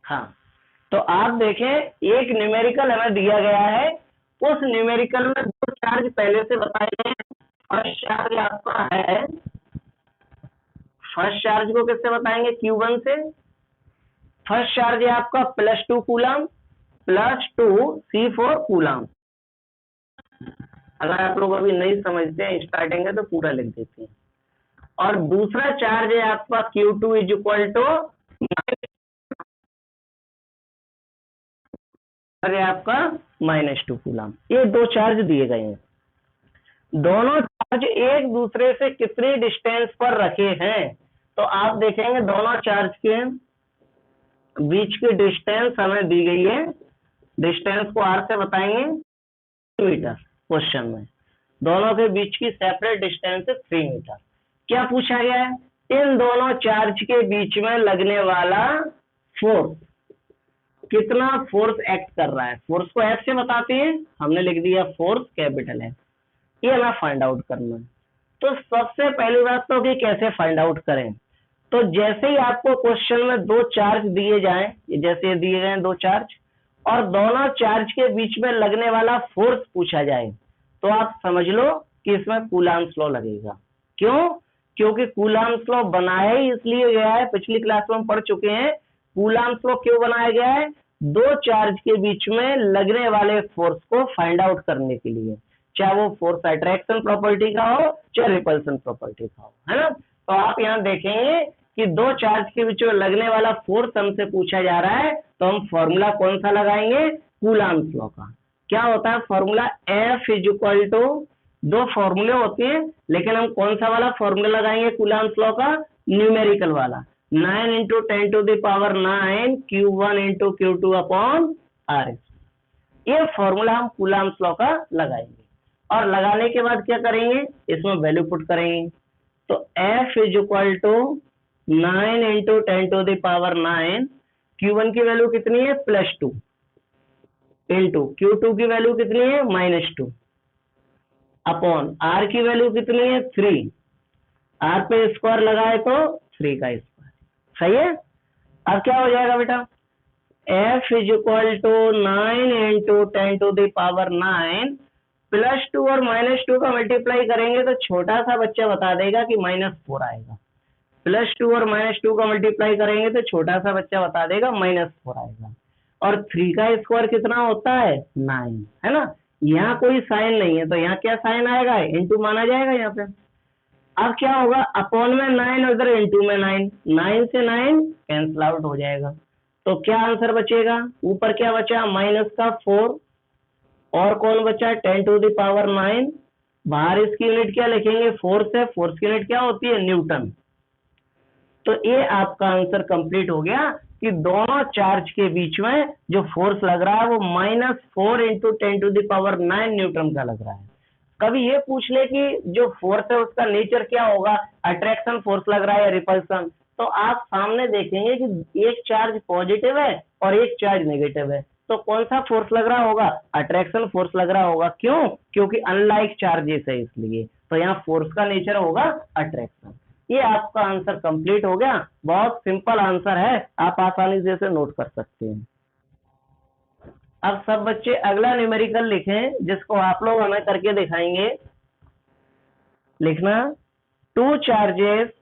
हाँ, तो आप देखें एक न्यूमेरिकल हमें दिया गया है, उस न्यूमेरिकल में दो चार्ज पहले से बताए गए हैं। फर्स्ट चार्ज आपका है, फर्स्ट चार्ज को किससे बताएंगे, Q1 से। फर्स्ट चार्ज है आपका +2 कूलम, +2 C4 कूलम। अगर आप लोग अभी नहीं समझते हैं, स्टार्टिंग है तो पूरा लिख देते हैं। और दूसरा चार्ज है आपका Q2 इज इक्वल टू आपका -2 कूलम। ये दो चार्ज दिए गए हैं। दोनों चार्ज एक दूसरे से कितनी डिस्टेंस पर रखे हैं, तो आप देखेंगे दोनों चार्ज के बीच की डिस्टेंस हमें दी गई है। डिस्टेंस को R से बताएंगे मीटर। क्वेश्चन में दोनों के बीच की सेपरेट डिस्टेंस है 3 मीटर। क्या पूछा गया है, इन दोनों चार्ज के बीच में लगने वाला फोर्स, कितना फोर्स एक्ट कर रहा है। फोर्स को F से बताते हैं, हमने लिख दिया फोर्स कैपिटल है। ये हमें फाइंड आउट करना है। तो सबसे पहली बात तो कि कैसे फाइंड आउट करें, तो जैसे ही आपको क्वेश्चन में दो चार्ज दिए जाएं, जैसे दिए गए दो चार्ज, और दोनों चार्ज के बीच में लगने वाला फोर्स पूछा जाए, तो आप समझ लो कि इसमें कूलम्ब्स लॉ लगेगा। क्यों, क्योंकि कूलम्ब्स लॉ बनाया ही इसलिए गया है, पिछली क्लास में हम पढ़ चुके हैं कूलम्ब्स लॉ क्यों बनाया गया है, दो चार्ज के बीच में लगने वाले फोर्स को फाइंड आउट करने के लिए, चाहे वो फोर्स अट्रैक्शन प्रॉपर्टी का हो चाहे रिपल्सन प्रॉपर्टी का हो, है ना। तो आप यहाँ देखेंगे कि दो चार्ज के बीच में लगने वाला फोर्स हमसे पूछा जा रहा है, तो हम फॉर्मूला कौन सा लगाएंगे, कूलम्ब्स लॉ का। क्या होता है formula, F is equal to, दो फॉर्मूले होते हैं लेकिन हम कौन सा वाला फॉर्मूला लगाएंगे कूलम्ब्स लॉ का, न्यूमेरिकल वाला, 9 × 10⁹ Q1 × Q2 अपॉन R। ये फॉर्मूला हम कूलम्ब्स लॉ का लगाएंगे, और लगाने के बाद क्या करेंगे, इसमें वैल्यू पुट करेंगे। तो F is equal to 9 × 10⁹ Q1 की वैल्यू कितनी है, +2, इंटू Q2 की वैल्यू कितनी है, -2, अपॉन R की वैल्यू कितनी है, 3। R पे स्क्वायर लगाए तो 3 का स्क्वायर। सही है। अब क्या हो जाएगा बेटा, F इज इक्वल टू 9 × 10⁹ +2 और -2 का मल्टीप्लाई करेंगे तो छोटा सा बच्चा बता देगा कि -4 आएगा। +2 और -2 का मल्टीप्लाई करेंगे तो छोटा सा बच्चा बता देगा -4 आएगा। और 3 का स्क्वायर कितना होता है, 9, है ना। यहाँ कोई साइन नहीं है तो यहाँ क्या साइन आएगा, इंटू माना जाएगा यहाँ पे। अब क्या होगा, अपॉन में 9, उधर इंटू में 9, 9 से 9 कैंसिल आउट हो जाएगा। तो क्या आंसर बचेगा, ऊपर क्या बचा, -4, और कौन बचा, 10⁹ बाहर इसकी यूनिट क्या लिखेंगे, फोर्स है, फोर्स की यूनिट क्या होती है, न्यूटन। तो ये आपका आंसर कंप्लीट हो गया कि दोनों चार्ज के बीच में जो फोर्स लग रहा है वो -4 × 10⁹ न्यूटन का लग रहा है। कभी ये पूछ ले कि जो फोर्स है उसका नेचर क्या होगा, अट्रैक्शन फोर्स लग रहा है या रिपल्सन, तो आप सामने देखेंगे कि एक चार्ज पॉजिटिव है और एक चार्ज नेगेटिव है, तो कौन सा फोर्स लग रहा होगा, अट्रैक्शन फोर्स लग रहा होगा। क्यों, क्योंकि अनलाइक चार्जेस है इसलिए, तो यहाँ फोर्स का नेचर होगा अट्रैक्शन। ये आपका आंसर कंप्लीट हो गया। बहुत सिंपल आंसर है, आप आसानी से इसे नोट कर सकते हैं। अब सब बच्चे अगला न्यूमेरिकल लिखें जिसको आप लोग हमें करके दिखाएंगे। लिखना, two charges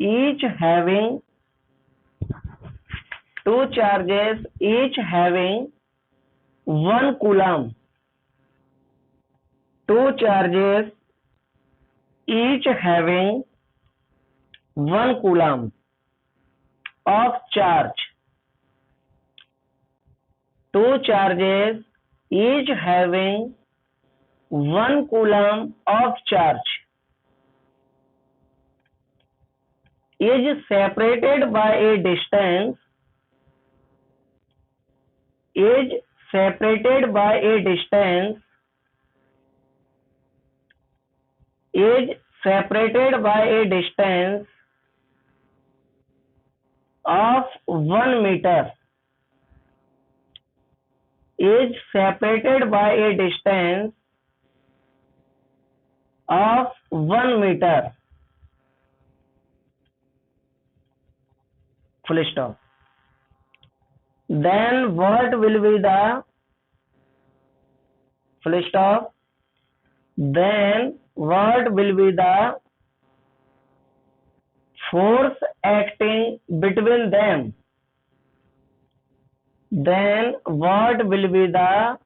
each having 1 coulomb, two charges each having 1 coulomb of charge, two charges each having 1 coulomb of charge is separated by a distance of 1 meter, is separated by a distance of 1 meter, full stop. Then what will be the, full stop, then what will be the force acting between them, then what will be the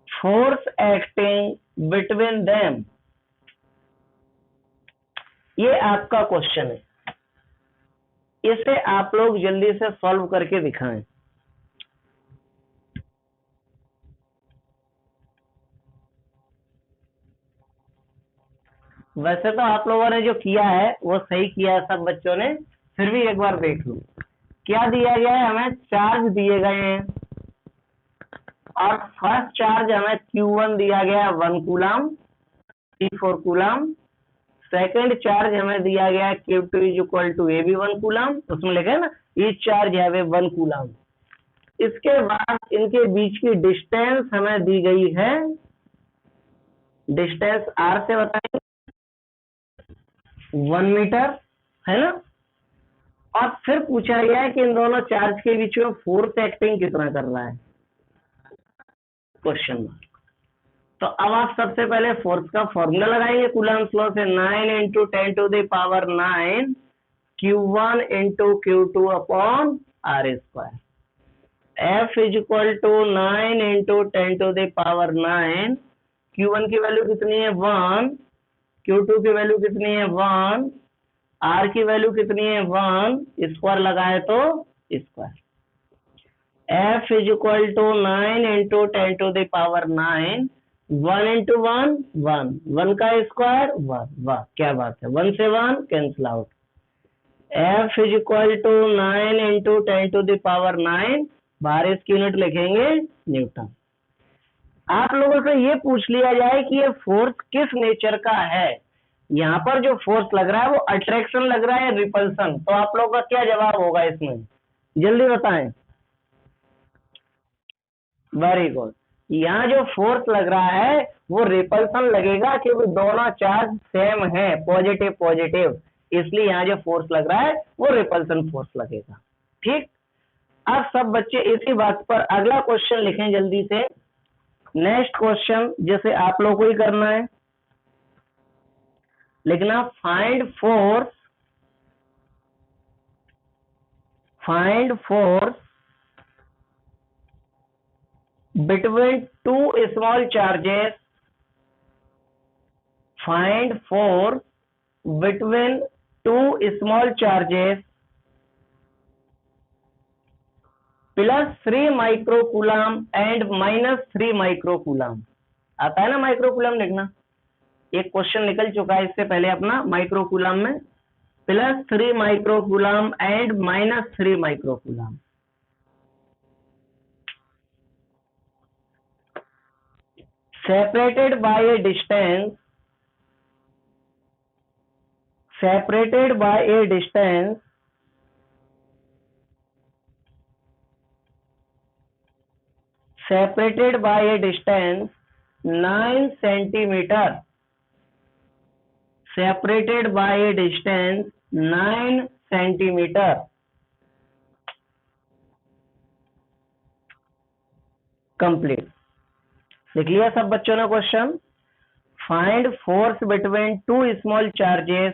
force acting between them। ये आपका question है, इसे आप लोग जल्दी से solve करके दिखाएं। वैसे तो आप लोगों ने जो किया है वो सही किया है सब बच्चों ने, फिर भी एक बार देख लो। क्या दिया गया है, हमें चार्ज दिए गए हैं और फर्स्ट चार्ज हमें Q1 दिया गया है 1 coulomb, P4 coulomb. Second charge हमें दिया गया है Q2 is equal to A B 1 coulomb, उसमें लिखा है ना ईच चार्ज है वे 1 कूलम। इसके बाद इनके बीच की डिस्टेंस हमें दी गई है, डिस्टेंस R से बताएंगे 1 मीटर, है ना। और फिर पूछा गया है कि इन दोनों चार्ज के बीच में फोर्स एक्टिंग कितना कर रहा है, क्वेश्चन मार्क। तो अब आप सबसे पहले फोर्स का फॉर्मूला लगाएंगे कूलम्स लॉ से, 9 into 10 to the power 9 Q1 into Q2 upon R square. F is equal to 9 into 10 to the power 9, Q1 की वैल्यू कितनी है 1, Q2 की वैल्यू कितनी है 1, R की वैल्यू कितनी है 1, स्क्वायर लगाए तो square. F is equal to 9 into 10 to the power 9, 1 into 1 1, 1 का स्क्वायर 1, वाह क्या बात है, 1 से 1 cancel out. F is equal to 9 into 10 to the power 9, बाहर इसकी यूनिट लिखेंगे न्यूटन। आप लोगों से ये पूछ लिया जाए कि ये फोर्स किस नेचर का है, यहाँ पर जो फोर्स लग रहा है वो अट्रैक्शन लग रहा है रिपल्सन, तो आप लोगों का क्या जवाब होगा इसमें, जल्दी बताएं। वेरी गुड, यहाँ जो फोर्स लग रहा है वो रिपल्सन लगेगा क्योंकि दोनों चार्ज सेम है, पॉजिटिव पॉजिटिव, इसलिए यहाँ जो फोर्स लग रहा है वो रिपल्सन फोर्स लगेगा। ठीक, अब सब बच्चे इसी बात पर अगला क्वेश्चन लिखें जल्दी से। नेक्स्ट क्वेश्चन जैसे आप लोग को ही करना है, लिखना find force between two small charges, find force between two small charges +3 microcoulomb and -3 microcoulomb. आता है ना माइक्रोकूलम लिखना, एक क्वेश्चन निकल चुका है इससे पहले अपना माइक्रोकूलम में, +3 microcoulomb and -3 microcoulomb. separated by a distance separated by a distance separated by a distance 9 centimeter, separated by a distance 9 centimeter। Complete, लिख लिया सब बच्चों ने question. Find force between two small charges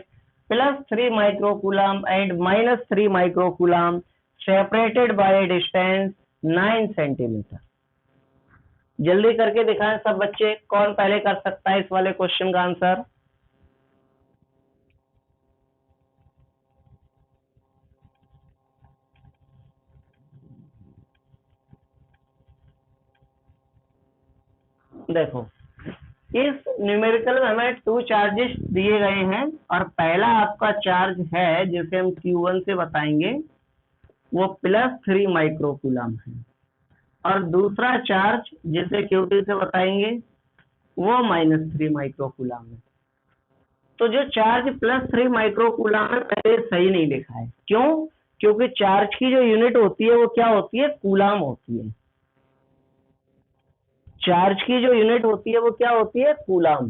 +3 microcoulomb and -3 microcoulomb separated by A distance 9 centimetre. जल्दी करके दिखाएं सब बच्चे, कौन पहले कर सकता है इस वाले क्वेश्चन का आंसर। देखो इस न्यूमेरिकल में हमें 2 चार्जेस दिए गए हैं और पहला आपका चार्ज है जिसे हम Q1 से बताएंगे वो +3 माइक्रोकूलम है, और दूसरा चार्ज जिसे Q2 से बताएंगे वो -3 माइक्रोकूलम है। तो जो चार्ज +3 माइक्रोकूलम है पहले सही नहीं लिखा है, क्यों, क्योंकि चार्ज की जो यूनिट होती है वो क्या होती है, कूलम होती है। चार्ज की जो यूनिट होती है वो क्या होती है, कूलम।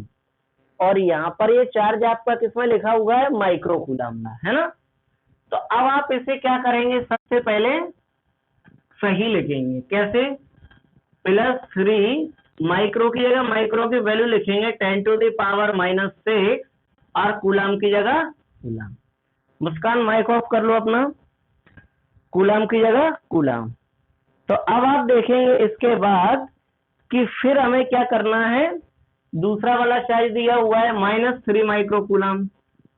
और यहाँ पर ये चार्ज आपका किसमें लिखा हुआ है, माइक्रो कूलम में, है ना। तो अब आप इसे क्या करेंगे, सबसे पहले सही लिखेंगे, कैसे, +3 माइक्रो की जगह माइक्रो की वैल्यू लिखेंगे 10⁻⁻⁶ और कूलम की जगह कूलम। मुस्कान माइक ऑफ कर लो अपना, कूलम की जगह कूलम। तो अब आप देखेंगे इसके बाद कि फिर हमें क्या करना है, दूसरा वाला चार्ज दिया हुआ है -3 माइक्रो कूलम,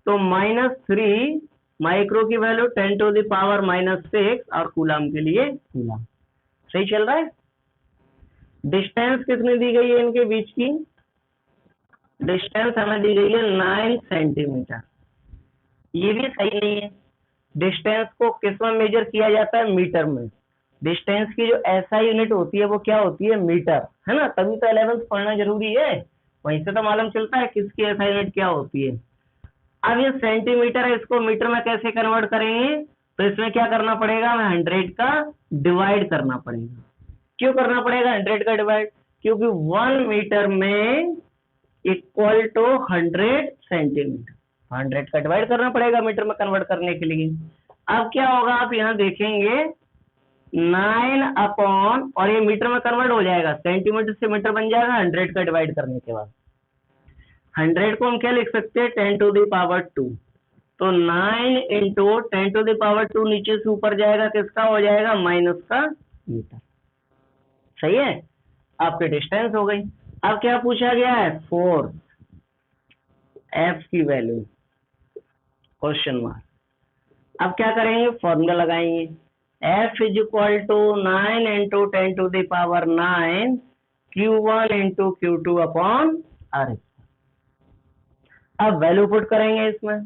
तो -3 माइक्रो की वैल्यू 10⁻⁻⁶ और कूलम के लिए कूलम। सही चल रहा है। डिस्टेंस कितनी दी गई है इनके बीच की, डिस्टेंस हमें दी गई है 9 सेंटीमीटर। ये भी सही नहीं है, डिस्टेंस को किस में मेजर किया जाता है, मीटर में। डिस्टेंस की जो SI यूनिट होती है वो क्या होती है, मीटर, है ना, तभी तो 11th पढ़ना जरूरी है, वहीं से तो मालूम चलता है किसकी SI यूनिट क्या होती है। अब ये सेंटीमीटर है, इसको मीटर में कैसे कन्वर्ट करेंगे, तो इसमें क्या करना पड़ेगा, हमें 100 का डिवाइड करना पड़ेगा। क्यों करना पड़ेगा 100 का डिवाइड, क्योंकि 1 मीटर में इक्वल टू 100 सेंटीमीटर, 100 का डिवाइड करना पड़ेगा मीटर में कन्वर्ट करने के लिए। अब क्या होगा, आप यहाँ देखेंगे 9 अपॉन, और ये मीटर में कन्वर्ट हो जाएगा, सेंटीमीटर से मीटर बन जाएगा 100 का डिवाइड करने के बाद। 100 को हम क्या लिख सकते हैं, 10⁻², तो 9 इंटू 10⁻², नीचे से ऊपर जाएगा, किसका हो जाएगा, माइनस का मीटर। सही है, आपकी डिस्टेंस हो गई। अब क्या पूछा गया है, फोर्स, एफ की वैल्यू, क्वेश्चन मार्क। अब क्या करेंगे, फॉर्मूला लगाएंगे, F is equal to 9 into 10⁹ Q1 into Q2 upon R। अब वैल्यू पुट करेंगे इसमें,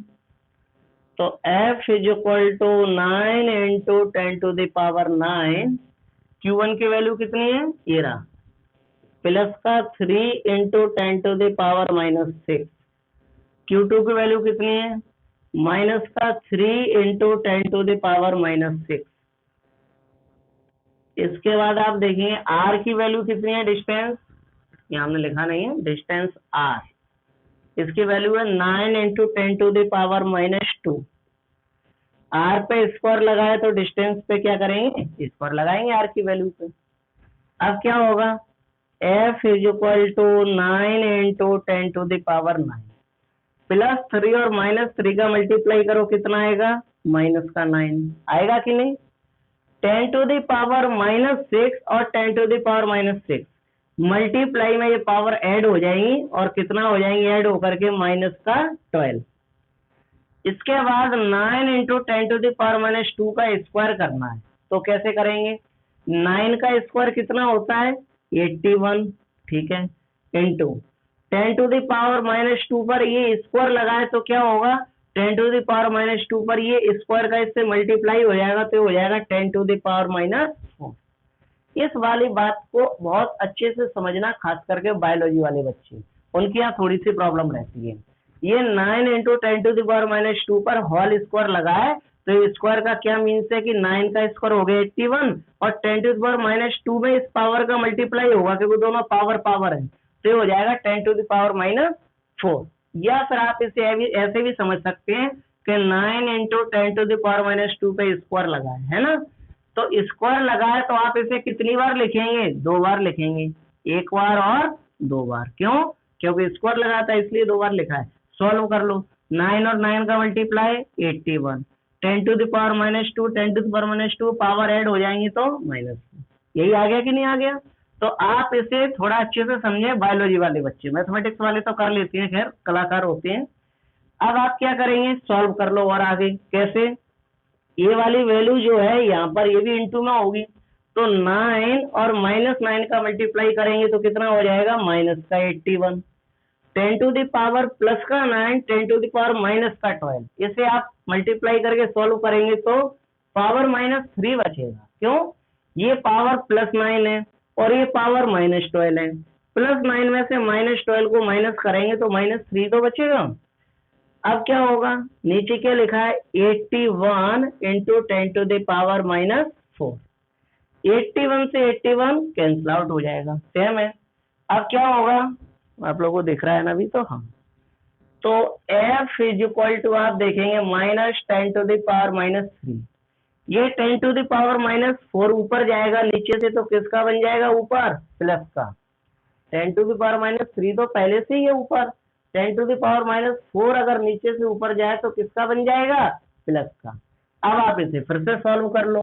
तो F is equal to 9 into 10⁹ Q1 की वैल्यू कितनी है, ये रहा, प्लस का 3 इंटू 10⁻⁻⁶, Q2 की वैल्यू कितनी है, माइनस का 3 इंटू 10⁻⁻⁶। इसके बाद आप देखेंगे R की वैल्यू कितनी है, डिस्टेंस, ये हमने लिखा नहीं है, डिस्टेंस R, इसकी वैल्यू है 9 इंटू 10⁻⁻²। R पे स्क्वायर लगाए तो डिस्टेंस पे क्या करेंगे, स्क्वायर लगाएंगे R की वैल्यू पे। अब क्या होगा, F is equal to 9 into 10⁻⁹ plus 3 और -3 का मल्टीप्लाई करो, कितना आएगा, -9 आएगा कि नहीं। 10⁻⁻6 और 10⁻⁻6 मल्टीप्लाई में ये पावर ऐड हो जाएंगी, और कितना हो जाएंगे, ऐड होकर के -12। इसके बाद 9 इंटू 10⁻⁻² का स्क्वायर करना है, तो कैसे करेंगे, 9 का स्क्वायर कितना होता है, 81, ठीक है, इंटू 10⁻⁻² पर ये स्क्वायर लगाए तो क्या होगा, 10⁻⁻² पर ये स्क्वायर का इससे मल्टीप्लाई हो जाएगा, तो हो जाएगा 10⁻⁻4। इस वाली बात को बहुत अच्छे से समझना, खास करके बायोलॉजी वाले बच्चे, उनकी यहाँ थोड़ी सी प्रॉब्लम रहती है। ये 9 इंटू 10⁻⁻² पर होल स्क्वायर लगाए, तो स्क्वायर का क्या मीन्स है कि 9 का स्क्वायर हो गया 81, और 10⁻² में इस पावर का मल्टीप्लाई होगा, क्योंकि दोनों पावर पावर है, तो हो जाएगा 10⁻⁴। या फिर आप इसे ऐसे भी समझ सकते हैं कि 9 इंटू 10⁻⁻² पे स्क्वायर लगाए, है ना, तो स्क्वायर लगाए तो आप इसे कितनी बार लिखेंगे, 2 बार लिखेंगे, एक बार और 2 बार। क्यों, क्योंकि स्क्वायर लगाता है इसलिए 2 बार लिखा है। सॉल्व कर लो, 9 और 9 का मल्टीप्लाई 81, 10⁻², 10⁻² पावर ऐड हो जाएंगी तो माइनस, यही आ गया कि नहीं आ गया। तो आप इसे थोड़ा अच्छे से समझे, बायोलॉजी वाले बच्चे, मैथमेटिक्स वाले तो कर लेते हैं, खैर कलाकार होते हैं। अब आप क्या करेंगे, सॉल्व कर लो, और आगे कैसे, ये वाली वैल्यू जो है यहाँ पर ये भी इंटू में होगी, तो 9 और -9 का मल्टीप्लाई करेंगे तो कितना हो जाएगा, -81, 10⁻⁻ प्लस का 9, 10⁻⁻ का 12, इसे आप मल्टीप्लाई करके सॉल्व करेंगे तो पावर -3 बचेगा। क्यों, ये पावर +9 है और ये पावर -12 है, +9 में से -12 को माइनस करेंगे तो -3 तो बचेगा। अब क्या होगा, नीचे क्या लिखा है, 81 इंटू 10⁻⁻4, 81 से 81 कैंसिल आउट हो जाएगा, सेम है। अब क्या होगा, आप लोगों को दिख रहा है ना अभी, तो हाँ, तो F इज इक्वल टू आप देखेंगे -10⁻³ ये 10⁻⁻4 ऊपर जाएगा नीचे से, तो किसका बन जाएगा ऊपर? प्लस का। 10⁻³ तो पहले से ही है ऊपर, 10⁻4 अगर नीचे से ऊपर जाए तो किसका बन जाएगा? प्लस का। अब आप इसे फिर से सॉल्व कर लो।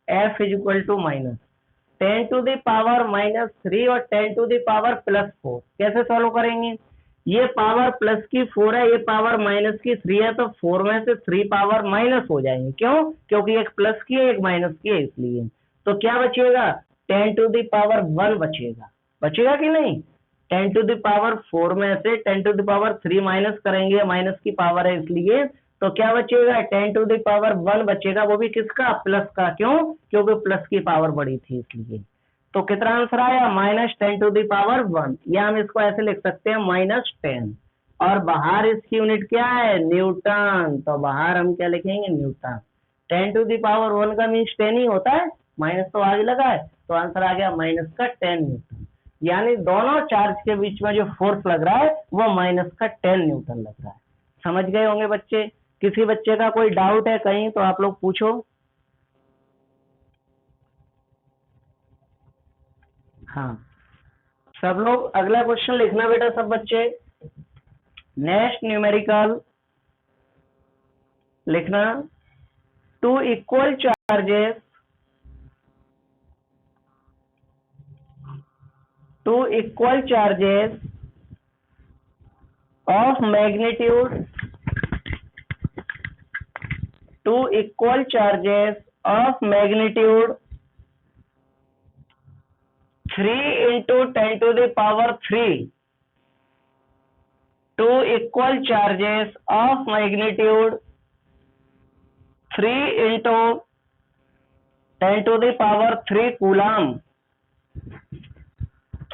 F इज इक्वल टू -10⁻³ और 10⁻+4 कैसे सॉल्व करेंगे? ये पावर प्लस की 4 है, ये पावर माइनस की 3 है, तो 4 में से 3 पावर माइनस हो जाएंगे। क्यों? क्योंकि एक प्लस की है एक माइनस की है, इसलिए। तो क्या बचेगा? 10⁻1 बचेगा। बचेगा कि नहीं? 10⁻4 में से 10⁻3 माइनस करेंगे, माइनस की पावर है इसलिए, तो क्या बचेगा? 10⁻1 बचेगा, वो भी किसका? प्लस का। क्यों? क्योंकि प्लस की पावर बड़ी थी इसलिए। तो कितना आंसर आया? -10⁻1, या हम इसको ऐसे लिख सकते हैं -10, और बाहर इसकी यूनिट क्या है? न्यूटन। तो बाहर हम क्या लिखेंगे? न्यूटन। 10⁻1 का मीन्स 10 ही होता है, माइनस तो आगे लगा है, तो आंसर आ गया -10 न्यूटन। यानी दोनों चार्ज के बीच में जो फोर्स लग रहा है वो -10 न्यूटन लग रहा है। समझ गए होंगे बच्चे? किसी बच्चे का कोई डाउट है कहीं तो आप लोग पूछो। हाँ, सब लोग अगला क्वेश्चन लिखना बेटा सब बच्चे। नेक्स्ट न्यूमेरिकल लिखना। Two equal charges of magnitude 3 into 10⁻3 two equal charges of magnitude 3 into 10⁻3 coulomb,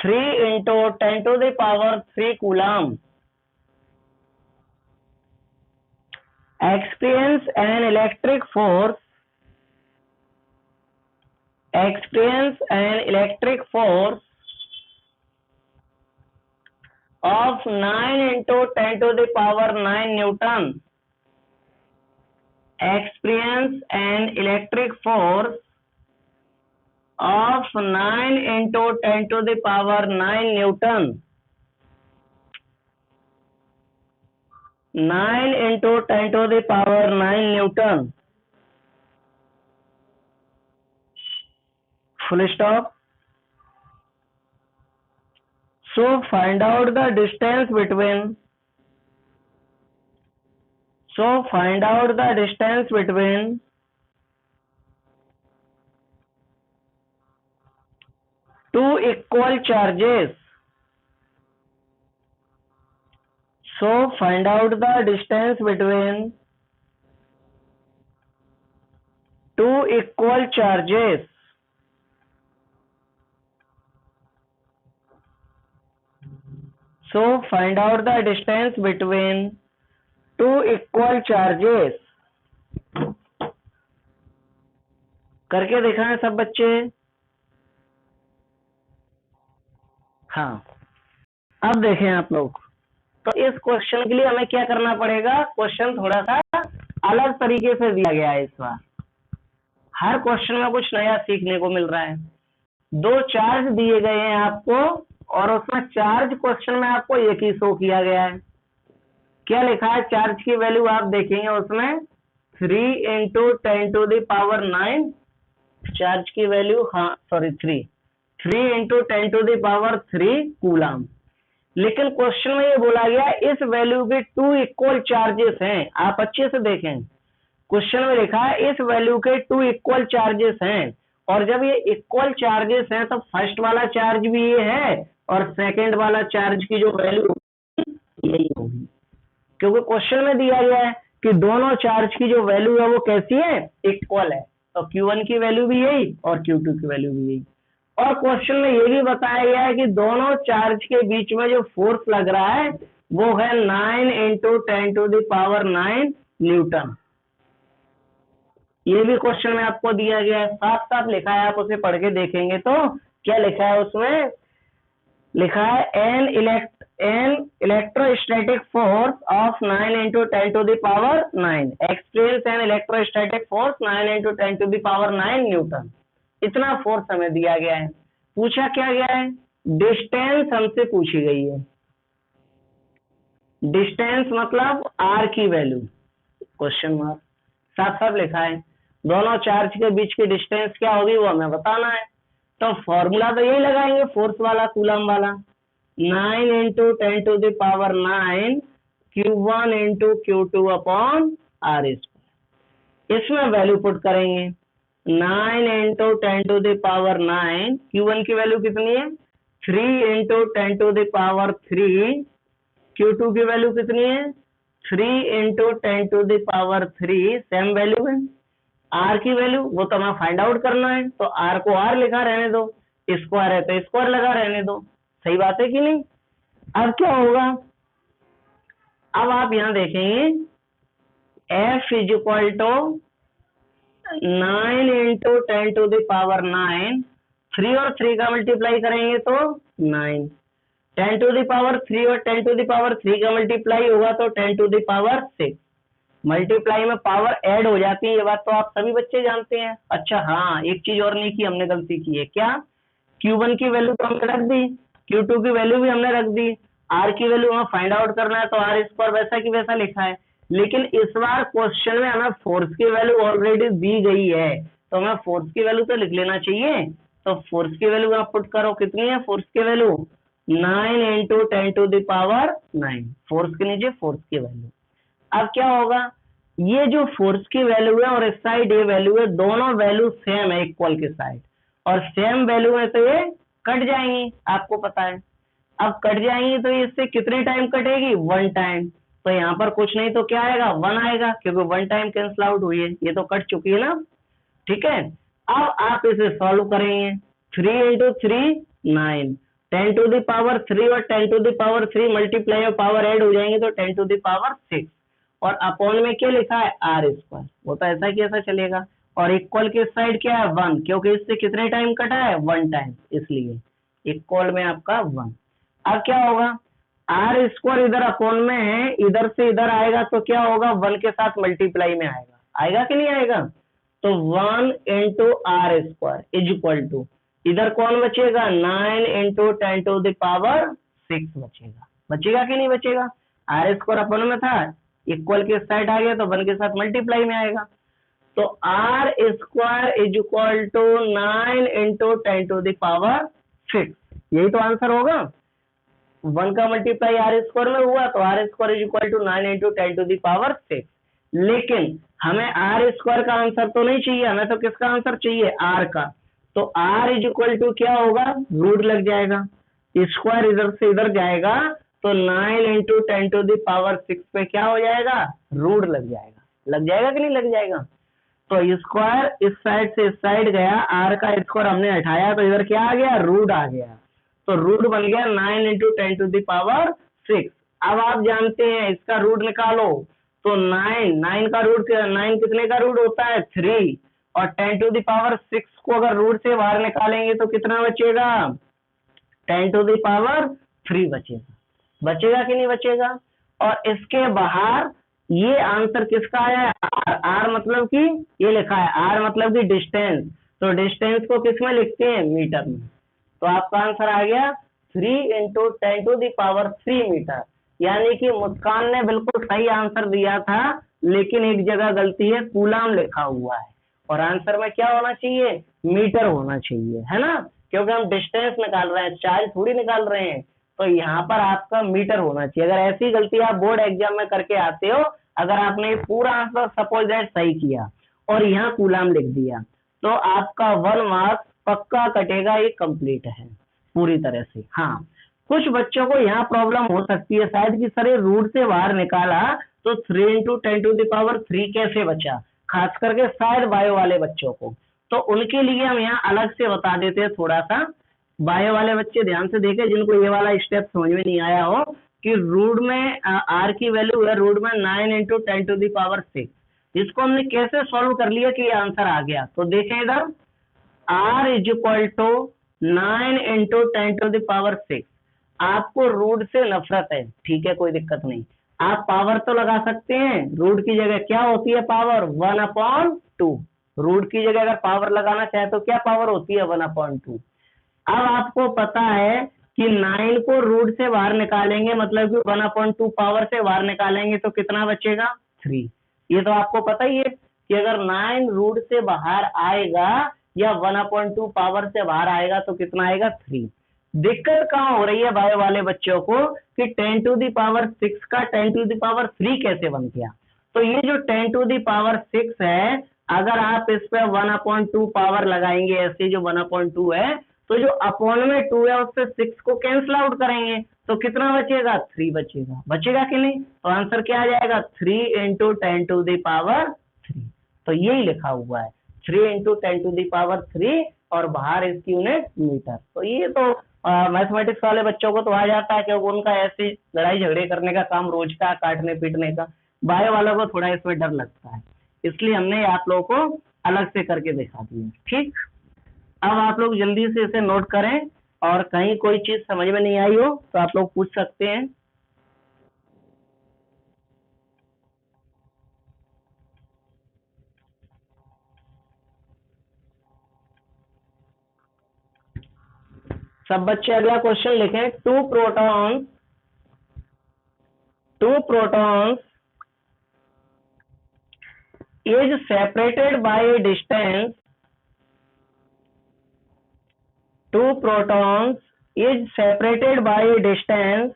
3 into 10⁻3 coulomb experience an electric force of 9 into 10⁻9 Newton. Experience an electric force of 9 into 10⁻9 Newton. 9 into 10⁻9 Newton. Full stop. So find out the distance between two equal charges. So find out the distance between two equal charges. So find out the distance between two equal charges. करके देखा है सब बच्चे? हाँ, अब देखें आप लोग। तो इस क्वेश्चन के लिए हमें क्या करना पड़ेगा? क्वेश्चन थोड़ा सा अलग तरीके से दिया गया है इस बार। हर क्वेश्चन में कुछ नया सीखने को मिल रहा है। दो चार्ज दिए गए हैं आपको, और उसमें चार्ज क्वेश्चन में आपको एक ही शो किया गया है। क्या लिखा है? चार्ज की वैल्यू आप देखेंगे उसमें 3 into 10⁻9 चार्ज की वैल्यू, हाँ सॉरी 3 into 10⁻3 कूलम। लेकिन क्वेश्चन में ये बोला गया इस वैल्यू के टू इक्वल चार्जेस हैं। आप अच्छे से देखें, क्वेश्चन में लिखा है इस वैल्यू के टू इक्वल चार्जेस हैं, और जब ये इक्वल चार्जेस हैं तो फर्स्ट वाला चार्ज भी ये है और सेकंड वाला चार्ज की जो वैल्यू यही होगी, क्योंकि क्वेश्चन में दिया गया है कि दोनों चार्ज की जो वैल्यू है वो कैसी है? इक्वल है। तो Q1 की वैल्यू भी यही और Q2 की वैल्यू भी यही। और क्वेश्चन में ये भी बताया गया है कि दोनों चार्ज के बीच में जो फोर्स लग रहा है वो है 9 into 10⁻9 न्यूटन। ये भी क्वेश्चन में आपको दिया गया है, साफ साफ लिखा है, आप उसे पढ़ के देखेंगे तो क्या लिखा है उसमें? लिखा है an electrostatic force of 9 into 10 to the power 9 experience an electrostatic force 9 into 10 to the power 9 newton. इतना फोर्स हमें दिया गया है। पूछा क्या गया है? डिस्टेंस हमसे पूछी गई है। डिस्टेंस मतलब आर की वैल्यू, क्वेश्चन मार्क साफ साफ लिखा है। दोनों चार्ज के बीच की डिस्टेंस क्या होगी वो हमें बताना है। तो फॉर्मूला तो यही लगाएंगे फोर्स वाला, कूलम वाला, 9 into 10 to the power 9 Q1 into Q2 upon R square. इसमें वैल्यू पुट करेंगे 9 into 10 to the power 9, Q1 की वैल्यू कितनी है 3 into 10 to the power 3, Q2 की वैल्यू कितनी है 3 into 10 to the power 3, same value है। R की वैल्यू वो तो हमें फाइंड आउट करना है, तो R को R लिखा रहने दो, स्क्वायर है तो स्क्वायर लगा रहने दो। सही बात है कि नहीं? अब क्या होगा, अब आप यहां देखेंगे F is equal to 9 into 10 to the power 9, 3 और 3 का मल्टीप्लाई करेंगे तो 9, 10 to the power 3 और 10 to the power 3 का मल्टीप्लाई होगा तो 10 to the power 6। मल्टीप्लाई में पावर ऐड हो जाती है, ये बात तो आप सभी बच्चे जानते हैं। अच्छा हाँ, एक चीज और नहीं की हमने, गलती की है। क्या? Q1 की वैल्यू तो हमने रख दी, Q2 की वैल्यू भी हमने रख दी, R की वैल्यू हमें फाइंड आउट करना है तो R स्क्वायर वैसा की वैसा लिखा है। लेकिन इस बार क्वेश्चन में हमें फोर्स की वैल्यू ऑलरेडी दी गई है, तो हमें फोर्स की वैल्यू तो लिख लेना चाहिए। तो फोर्स की वैल्यू आप पुट करो, कितनी है फोर्स की value 9 into 10 to the power 9, force के नीचे फोर्स की वैल्यू। अब क्या होगा, ये जो फोर्स की वैल्यू है और इस साइड ये वैल्यू है, दोनों वैल्यू सेम है इक्वल के साइड, और सेम वैल्यू में से ये कट जाएंगी, आपको पता है। अब कट जाएंगी तो इससे कितने टाइम कटेगी 1 टाइम, तो यहाँ पर कुछ नहीं तो क्या आएगा 1 आएगा, क्योंकि 1 टाइम कैंसिल आउट हुई है, ये तो कट चुकी है ना। ठीक है, अब आप इसे सॉल्व करेंगे, 3 into 3 9, 10 to the power 3 और 10 to the power 3 मल्टीप्लाई और पावर ऐड हो जाएंगे तो 10 to the power 6, और अपॉन में क्या लिखा है R स्क्वायर, वो तो ऐसा की ऐसा चलेगा। और इक्वल के साइड क्या है 1, क्योंकि इससे कितने टाइम कटा है 1 टाइम, इसलिए इक्वल में आपका 1। अब क्या होगा, R स्क्वायर इधर अपॉन में है, इधर से इधर आएगा तो क्या होगा 1 के साथ मल्टीप्लाई में आएगा, आएगा कि नहीं आएगा? तो 1 into R square is equal to, इधर कौन बचेगा 9 into 10 to the power 6 बचेगा। बचेगा कि नहीं बचेगा? R स्क्वायर अपॉन में था, इक्वल के साइड आ गया तो 1 के साथ मल्टीप्लाई में आएगा। तो R square is equal to 9 into 10 to the power 6, यही तो आंसर होगा। 1 का मल्टीप्लाई R स्क्वायर में हुआ तो R square is equal to 9 into 10 to the power 6। लेकिन हमें R स्क्वायर का आंसर तो नहीं चाहिए, हमें तो किसका आंसर चाहिए R का। तो R इज इक्वल टू क्या होगा, रूट लग जाएगा, स्क्वायर इधर से इधर जाएगा तो 9 into 10 to the power 6 पे क्या हो जाएगा, रूट लग जाएगा। लग जाएगा कि नहीं लग जाएगा? तो स्क्वायर इस साइड से इस साइड गया, R का स्क्वायर हमने हटाया तो इधर क्या आ गया, रूट आ गया, तो रूट बन गया 9 into 10 to the power 6। अब आप जानते हैं इसका रूट निकालो, तो 9 का रूट, 9 कितने का रूट होता है 3, और 10 to the power 6 को अगर रूट से बाहर निकालेंगे तो कितना बचेगा 10 to the power 3 बचेगा। बचेगा कि नहीं बचेगा? और इसके बाहर ये आंसर किसका आया है R, R मतलब कि ये लिखा है R मतलब कि डिस्टेंस, तो डिस्टेंस को किस में लिखते हैं, मीटर में। तो आपका आंसर आ गया 3 into 10 to the power 3 metre. यानी कि मुस्कान ने बिल्कुल सही आंसर दिया था, लेकिन एक जगह गलती है, कूलाम लिखा हुआ है, और आंसर में क्या होना चाहिए, मीटर होना चाहिए, है ना, क्योंकि हम डिस्टेंस निकाल रहे हैं, चार्ज थोड़ी निकाल रहे हैं। तो यहाँ पर आपका मीटर होना चाहिए। अगर ऐसी गलती आप बोर्ड एग्जाम में करके आते हो, अगर आपने पूरा आंसर सपोज दैट सही किया और यहाँ कूलाम लिख दिया, तो आपका 1 मार्क्स पक्का कटेगा, ये कंप्लीट है पूरी तरह से। हाँ, कुछ बच्चों को यहाँ प्रॉब्लम हो सकती है शायद कि सर ये रूट से बाहर निकाला तो 3 into 10 to the power 3 कैसे बचा, खास करके शायद बायो वाले बच्चों को, तो उनके लिए हम यहाँ अलग से बता देते हैं थोड़ा सा। बायो वाले बच्चे ध्यान से देखें जिनको ये वाला स्टेप समझ में नहीं आया हो, कि रूट में R की वैल्यू है रूट में 9 into 10 to the power 6, इसको हमने कैसे सॉल्व कर लिया कि ये आंसर आ गया। तो देखें इधर R is equal to 9 into 10 to the power 6, आपको रूट से नफरत है, ठीक है, कोई दिक्कत नहीं, आप पावर तो लगा सकते हैं। रूट की जगह क्या होती है पावर? 1/2। रूट की जगह अगर पावर लगाना चाहे तो क्या पावर होती है? 1/2। अब आपको पता है कि 9 को रूट से बाहर निकालेंगे, मतलब कि 1/2 पावर से बाहर निकालेंगे तो कितना बचेगा? 3। ये तो आपको पता ही है कि अगर 9 रूट से बाहर आएगा या 1/2 पावर से बाहर आएगा तो कितना आएगा? 3। दिक्कत कहाँ हो रही है भाई वाले बच्चों को कि 10⁻6 का 10⁻3 कैसे बन गया? तो ये जो 10⁻6 है, अगर आप इस पे 1/2 पावर लगाएंगे, ऐसे जो 1/2 है, तो जो अपॉन में 2 है उससे 6 को कैंसिल आउट करेंगे तो कितना बचेगा? 3 बचेगा। बचेगा कि नहीं? तो आंसर क्या आ जाएगा? 3 × 10⁻3। तो यही लिखा हुआ है 3 × 10⁻3 और बाहर इसकी यूनिट मीटर। तो ये तो मैथमेटिक्स वाले बच्चों को तो आ जाता है कि उनका ऐसी लड़ाई झगड़े करने का काम रोज का, काटने पीटने का। बायो वालों को थोड़ा इसमें डर लगता है, इसलिए हमने आप लोगों को अलग से करके दिखा दिया। ठीक, अब आप लोग जल्दी से इसे नोट करें और कहीं कोई चीज समझ में नहीं आई हो तो आप लोग पूछ सकते हैं। सब बच्चे अगला क्वेश्चन लिखें। Two protons is separated by distance two protons is separated by distance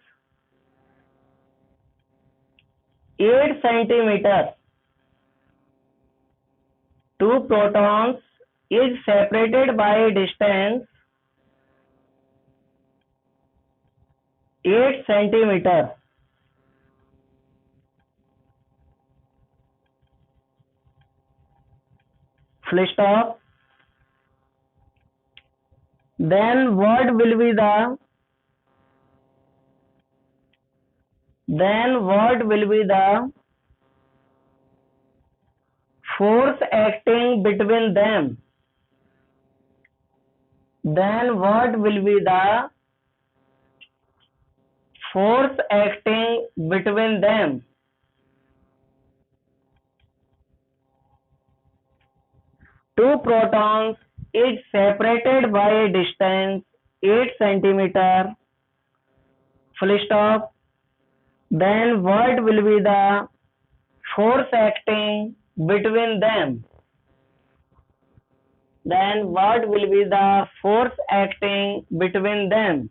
8 centimeter. Two protons is separated by distance 8 centimeter. Full stop. Then what will be the force acting between them? Then what will be the force acting between them? Two protons is separated by a distance 8 centimeter. Full stop. Then what will be the force acting between them? Then what will be the force acting between them?